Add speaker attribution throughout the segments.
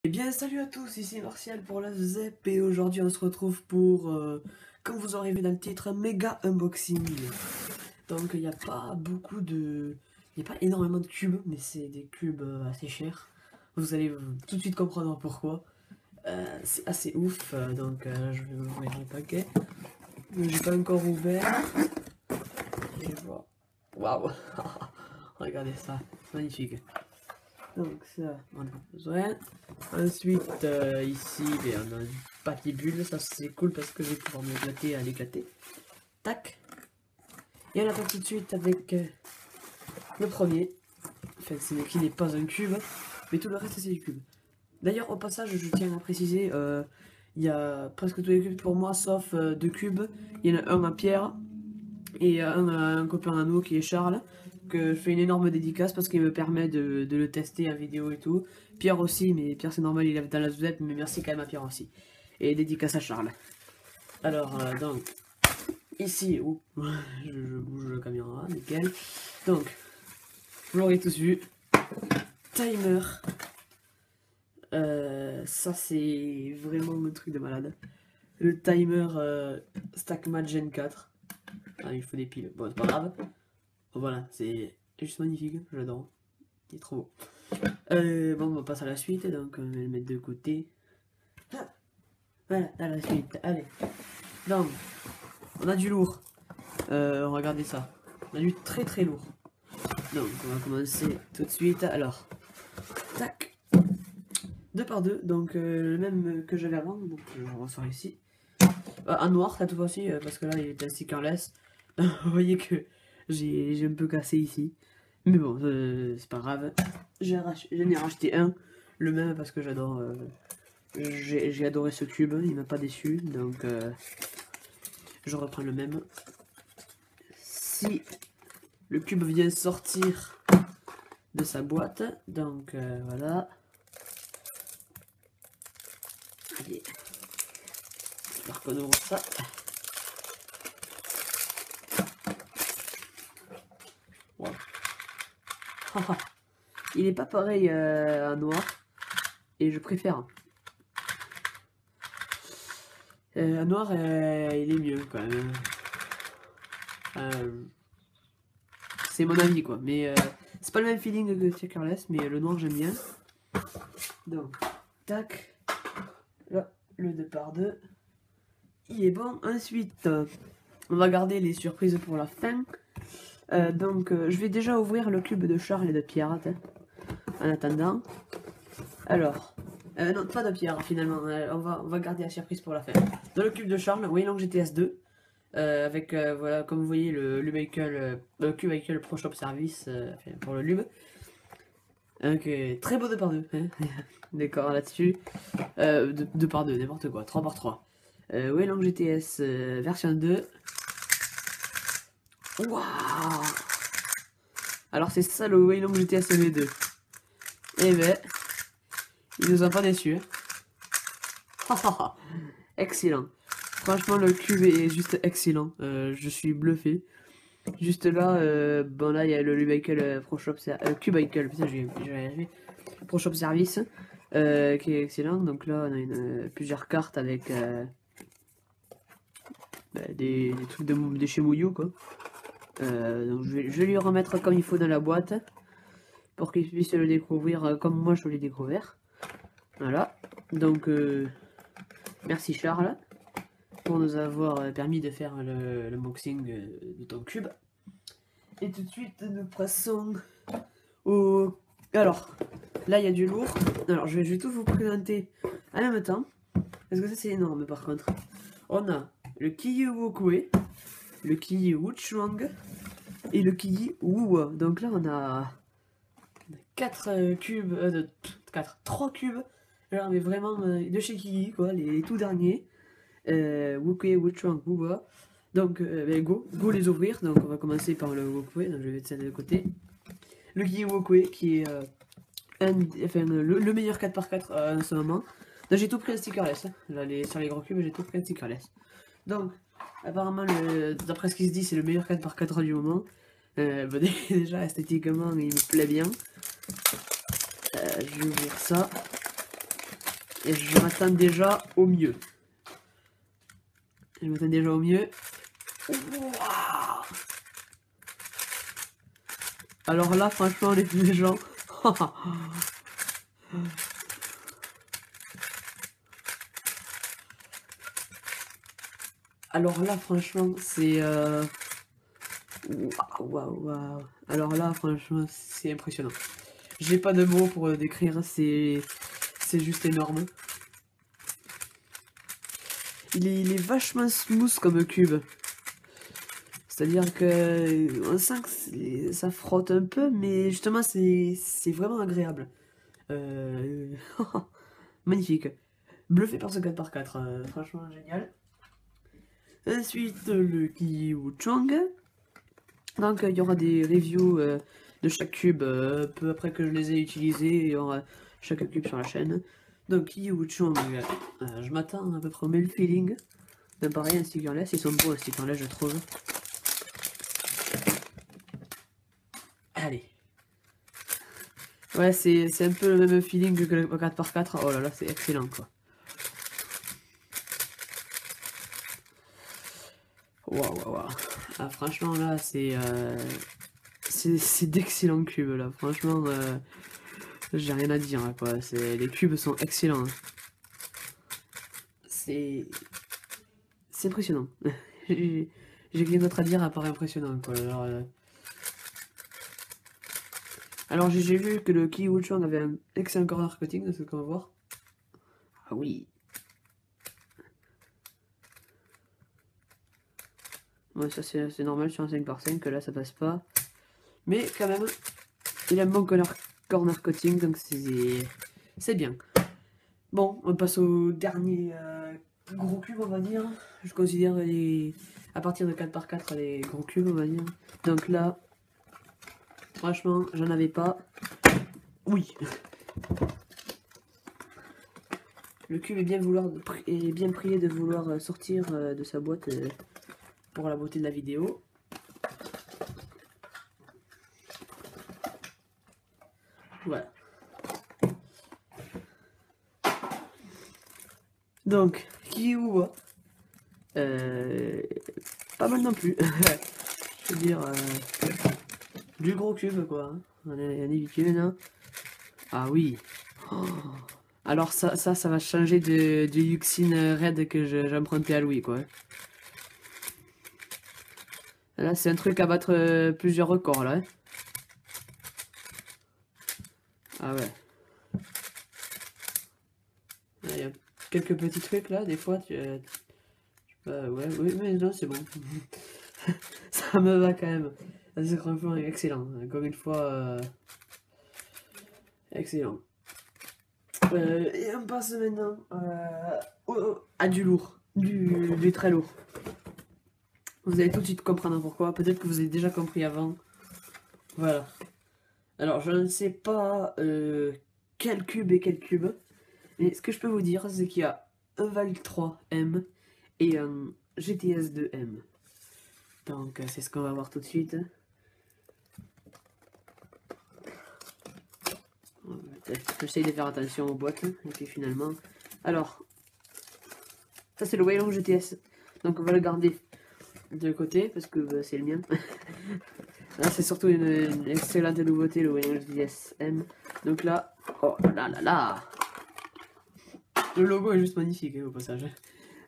Speaker 1: Eh bien salut à tous, ici Martial pour la ZEP et aujourd'hui on se retrouve pour, comme vous aurez vu dans le titre, un méga unboxing. Donc il n'y a pas beaucoup de... Il n'y a pas énormément de cubes, mais c'est des cubes assez chers. Vous allez tout de suite comprendre pourquoi. C'est assez ouf, je vais ouvrir le paquet. J'ai pas encore ouvert. Et voilà. Waouh. Regardez ça, c'est magnifique. Donc ça, on en a besoin. Ensuite, ici, on a une patibule. Ça, c'est cool parce que je vais pouvoir m'éclater à l'éclater. Tac. Et on attend tout de suite avec le premier. Enfin, qui n'est pas un cube, mais tout le reste, c'est des cubes. D'ailleurs, au passage, je tiens à préciser, il y a presque tous les cubes pour moi, sauf deux cubes. Il y en a un à Pierre et un copain à nous qui est Charles, que je fais une énorme dédicace parce qu'il me permet de le tester à vidéo et tout. Pierre aussi, mais Pierre c'est normal, il est dans la zouette, mais merci quand même à Pierre aussi. Et dédicace à Charles. Alors, donc, ici, je bouge la caméra, nickel. Donc, vous l'aurez tous vu, timer. Ça c'est vraiment un truc de malade. Le timer StackMat Gen 4. Ah, il faut des piles, bon c'est pas grave. Voilà, c'est juste magnifique, j'adore. Il est trop beau. Bon, on passe à la suite, donc on va le mettre de côté. Ah, voilà, à la suite, allez. Donc, on a du lourd. Regardez ça. On a du très très lourd. Donc, on va commencer tout de suite. Alors, tac. 2 par 2, donc le même que j'avais avant. Donc, je ressors ici. En noir, cette fois-ci, parce que là, il est un stickerless. Vous voyez que j'ai un peu cassé ici. Mais bon, c'est pas grave. J'en ai racheté un, le même parce que j'adore. J'ai adoré ce cube, il m'a pas déçu, donc je reprends le même. Si le cube vient sortir de sa boîte, donc voilà. Allez, j'espère qu'on ouvre ça. Wow. Il est pas pareil en noir, et je préfère. En noir, il est mieux quand même. C'est mon avis quoi, mais c'est pas le même feeling que Stickerless, mais le noir j'aime bien. Donc, tac, là, le 2 par 2, il est bon. Ensuite, on va garder les surprises pour la fin. Je vais déjà ouvrir le cube de Charles et de Pierre, en attendant. Alors, non, pas de Pierre finalement, on va garder la surprise pour la fin. Dans le cube de Charles, Wayland GTS 2, avec, voilà, comme vous voyez, le cube avec Pro Shop Service pour le Lube. Donc, très beau 2 par 2, hein. D'accord, là-dessus. 2 par 2, n'importe quoi, 3 par 3. Wayland GTS version 2. Waouh! Alors, c'est ça le Wayland GTS V2. Eh ben, il nous a pas déçus. Excellent. Franchement, le cube est juste excellent. Je suis bluffé. Juste là, bon là, il y a le Cubicle Pro Shop Cubicle, putain, j'ai arrivé. Pro Shop Service, qui est excellent. Donc là, on a plusieurs cartes avec des trucs de chez Mouillou, quoi. Donc je vais lui remettre comme il faut dans la boîte pour qu'il puisse le découvrir comme moi je l'ai découvert. Voilà. Donc merci Charles pour nous avoir permis de faire l'unboxing de ton cube. Et tout de suite nous passons au... Alors là il y a du lourd. Alors je vais tout vous présenter en même temps parce que ça c'est énorme. Par contre on a le Kiyi Wukwe, le Kiyi Wuchuang et le Kiyi Wuwa. Donc là on a 4 cubes, 3 cubes, alors mais vraiment de chez Kiyi quoi, les tout derniers. Wukwe, Wuchuang, Wuwa. Donc go les ouvrir. Donc on va commencer par le Wukwe, donc je vais mettre ça de côté. Le Kiyi Wukwe qui est le meilleur 4x4 en ce moment. J'ai tout pris un stickerless, hein. Là, sur les gros cubes j'ai tout pris un stickerless. Donc apparemment d'après ce qui se dit c'est le meilleur 4x4 du moment. Déjà esthétiquement il me plaît bien. Je vais ouvrir ça. Et je m'attends déjà au mieux. Wow. Alors là, franchement, les gens... Alors là, franchement, c'est... Waouh. Alors là, franchement, c'est impressionnant. J'ai pas de mots pour le décrire, c'est juste énorme. Il est vachement smooth comme cube. C'est-à-dire que on sent que ça frotte un peu, mais justement, c'est vraiment agréable. Magnifique. Bluffé par ce 4x4, franchement génial. Ensuite, le Kiyu Chong. Donc, il y aura des reviews de chaque cube peu après que je les ai utilisés. Il y aura chaque cube sur la chaîne. Donc, Kiyu Chong, je m'attends à peu près au même feeling. Ben, pareil, un stickerless, ils sont beaux un stickerless, je trouve. Allez. Ouais, c'est un peu le même feeling que le 4x4. Oh là là, c'est excellent quoi. Waouh. Ah, franchement, là, c'est d'excellents cubes là. Franchement, j'ai rien à dire quoi. Les cubes sont excellents. Hein. C'est impressionnant. J'ai rien d'autre à dire à part impressionnant quoi. Alors j'ai vu que le Kiyu Chong avait un excellent corner cutting, c'est ce qu'on va voir. Ah oui. Ouais, ça c'est normal sur un 5x5 que là ça passe pas. Mais quand même, il a un bon corner cutting, donc c'est bien. Bon, on passe au dernier gros cube, on va dire. Je considère à partir de 4x4 les gros cubes, on va dire. Donc là, franchement, j'en avais pas. Oui. Le cube est bien prié de vouloir sortir de sa boîte pour la beauté de la vidéo. Voilà. Donc, Kiyu, pas mal non plus. Je veux dire, du gros cube quoi. On est habitué maintenant. Ah oui. Oh. Alors ça va changer du Yuxin Red que j'empruntais à Louis quoi. Là c'est un truc à battre plusieurs records là. Hein. Ah ouais. Il y a quelques petits trucs là, des fois ouais, oui, mais non c'est bon. Ça me va quand même. C'est franchement excellent. Comme une fois, excellent. Et on passe maintenant à du lourd, du très lourd. Vous allez tout de suite comprendre pourquoi. Peut-être que vous avez déjà compris avant. Voilà. Alors, je ne sais pas quel cube est quel cube. Mais ce que je peux vous dire, c'est qu'il y a un Valk 3M et un GTS 2M. Donc, c'est ce qu'on va voir tout de suite. J'essaye de faire attention aux boîtes. Et puis finalement... Alors, ça c'est le Weilong GTS. Donc on va le garder de côté parce que bah, c'est le mien. Là c'est surtout une excellente nouveauté, le Weilong GTS M. Donc là, oh là là là. Le logo est juste magnifique au passage.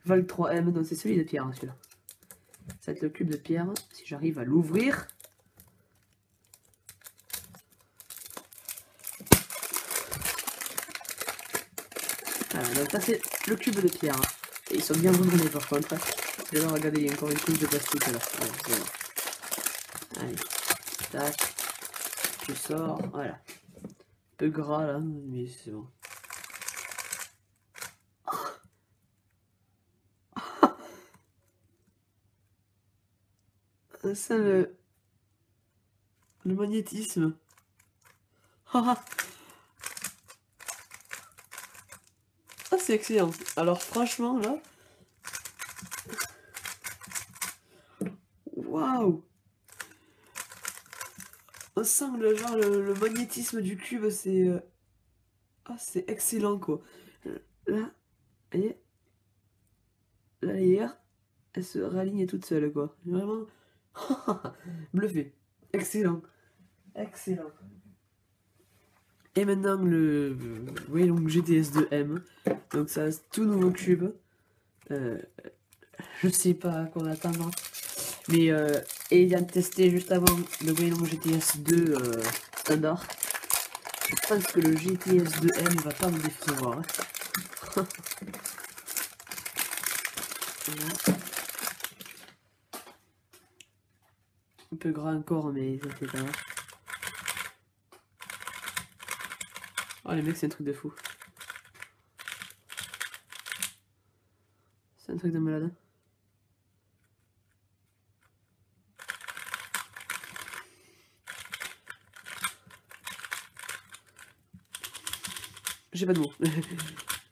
Speaker 1: Valk 3M, donc c'est celui de pierre hein, celui-là. Ça va être le cube de pierre, si j'arrive à l'ouvrir. Voilà, donc ça c'est le cube de pierre. Et ils sont bien retournés par contre. Déjà regardez, il y a encore une couche de plastique là. Allez, tac. Je sors, voilà. Un peu gras là, mais c'est bon. Ça le magnétisme. Ah c'est excellent. Alors franchement là. Waouh. On sent le magnétisme du cube, c'est... Ah c'est excellent quoi. là, vous voyez, la layer, elle se raligne toute seule, quoi. Vraiment, bluffé. Excellent. Excellent. Et maintenant le Weilong GTS2M. Donc ça, tout nouveau cube. Je sais pas à quoi attendre. Mais et il vient de tester juste avant le Weilong GTS2 standard. Je pense que le GTS2M va pas me décevoir. Voilà. Un peu gras encore, mais ça fait pas grave. Oh les mecs, c'est un truc de fou. C'est un truc de malade. J'ai pas de mots.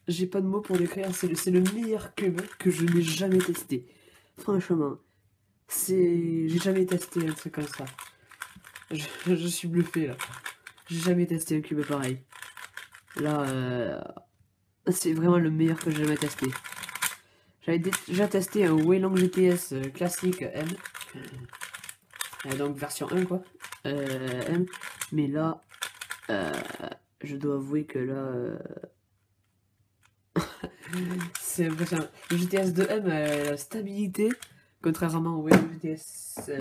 Speaker 1: J'ai pas de mots pour décrire. C'est le meilleur cube que je n'ai jamais testé. Franchement, j'ai jamais testé un truc comme ça. Je suis bluffé là. J'ai jamais testé un cube pareil. Là, c'est vraiment le meilleur que j'ai jamais testé. J'avais déjà testé un Weilong GTS classique M. Donc version 1 quoi. M. Mais là, je dois avouer que là... c'est impressionnant. Le GTS 2M a la stabilité, contrairement au Weilong GTS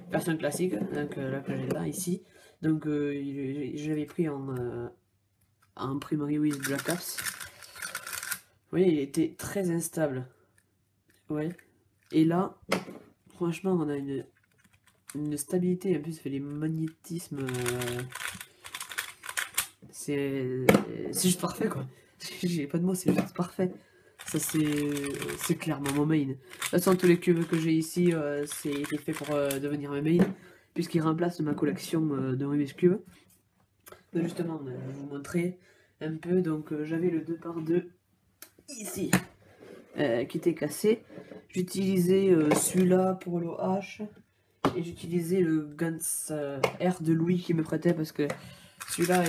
Speaker 1: version classique, donc là que j'ai là, ici. Donc je l'avais pris en Primary with Black Ops. Vous voyez, il était très instable. Ouais. Et là, franchement, on a une stabilité. En plus, ça fait des magnétismes. C'est juste parfait, quoi. J'ai pas de mots, c'est juste parfait. Ça, c'est clairement mon main. De toute façon, tous les cubes que j'ai ici, c'est fait pour devenir mes main. Puisqu'ils remplacent ma collection de Rubik's Cube. Donc, justement, je vais vous montrer un peu. Donc, j'avais le 2x2 ici. Qui était cassé. J'utilisais celui-là pour l'OH et j'utilisais le Gans R de Louis qui me prêtait parce que celui-là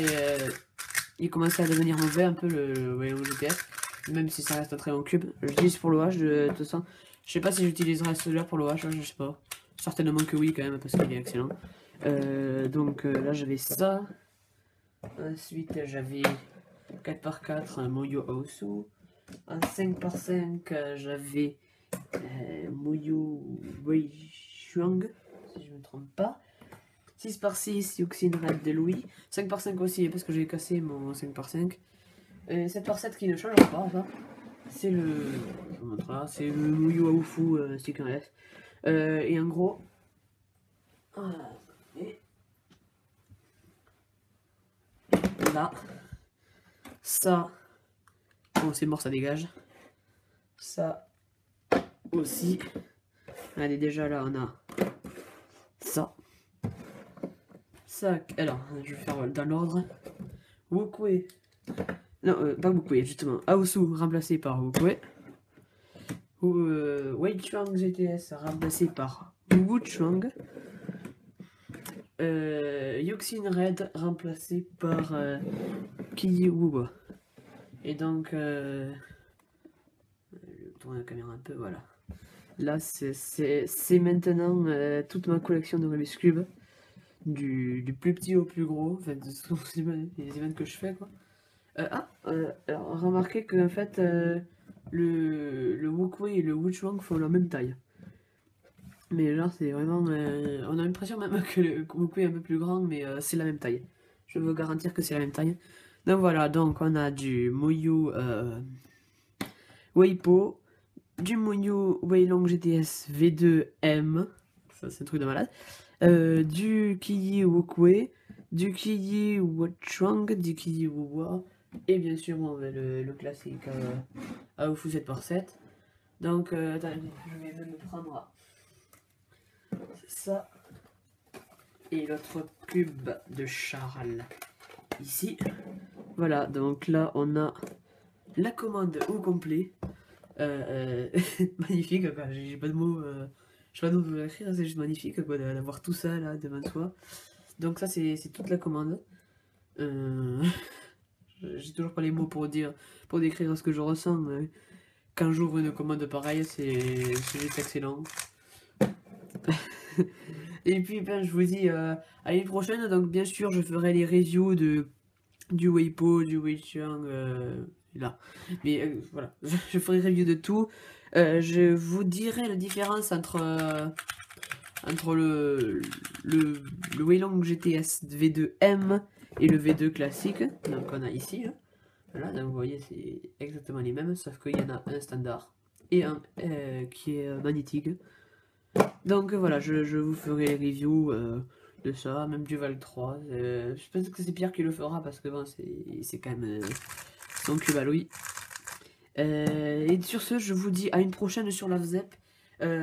Speaker 1: il commençait à devenir mauvais un peu le GTS, même si ça reste un très bon cube. Je l'utilise pour l'OH de toute façon. Je sais pas si j'utiliserai celui-là pour l'OH, je sais pas. Certainement que oui quand même parce qu'il est excellent. Donc là j'avais ça. Ensuite j'avais 4x4 mon Yo Aosu. En 5x5, j'avais Muyu Weishuang, si je me trompe pas. 6x6, Yuxin Red de Louis. 5x5 aussi, parce que j'ai cassé mon 5x5. 7x7 qui ne change pas, ça. C'est le. Je vous montre là, c'est le Muyu Aofu Stick S. Et en gros. Là. Ça. Bon, c'est mort, ça dégage. Ça aussi. Allez, déjà là, on a ça. Ça, alors, je vais faire dans l'ordre. Wukwe. Non, pas Wukwe, justement. Aosu remplacé par Wukwe. Weichuang GTS remplacé par Wuchuang. Yuxin Red remplacé par Kiyiwuwa. Et donc, je vais tourner la caméra un peu, voilà. Là, c'est maintenant toute ma collection de Rubik's Cube. Du plus petit au plus gros, en fait, les events que je fais, quoi. Alors, remarquez que, en fait, le Wukwe et le Wuchuang font la même taille. Mais là, c'est vraiment... on a l'impression même que le Wukwe est un peu plus grand, mais c'est la même taille. Je veux garantir que c'est la même taille. Donc voilà, donc on a du Muyu Weipo, du Muyu Weilong GTS V2M, ça c'est un truc de malade, du Kiyi Wukwe, du Kiyi Wuchuang, du Kiyi Wuwa, et bien sûr le classique Aofu 7x7. Donc attendez, je vais même prendre ça et l'autre cube de Charles ici. Voilà, donc là on a la commande au complet. Magnifique quoi, j'ai pas de mots. Je sais pas d'où vous l'écrire, c'est juste magnifique quoi d'avoir tout ça là devant soi. Donc ça c'est toute la commande. j'ai toujours pas les mots pour décrire ce que je ressens. Mais quand j'ouvre une commande pareille, c'est juste excellent. Et puis ben, je vous dis à l'année prochaine. Donc bien sûr je ferai les reviews du Weibo, du Weichang, là. Mais voilà, je ferai review de tout. Je vous dirai la différence entre le Weilong GTS V2M et le V2 classique. Donc on a ici. Hein. Voilà, donc vous voyez c'est exactement les mêmes, sauf qu'il y en a un standard et un qui est magnétique. Donc voilà, je vous ferai review de ça, même du Val 3. Je pense que c'est Pierre qui le fera parce que bon, c'est quand même son cube à lui. Et sur ce, je vous dis à une prochaine sur la VZEP.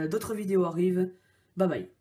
Speaker 1: D'autres vidéos arrivent. Bye bye.